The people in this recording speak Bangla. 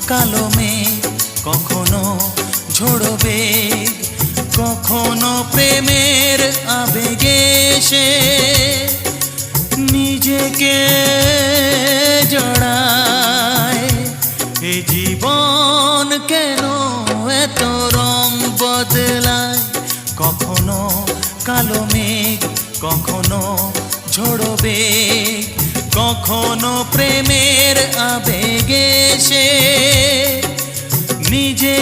কালো মেঘ, কখনো ঝোড়ো বেগ, কখনো প্রেমের আবেগে সে নিজেকে জড়ায়। এ জীবন কেন এত রং বদলায়? কখনো কালো মেঘ, কখনো ঝোড়ো বেগ, কখনো প্রেমের আবেগে সে নিজেকে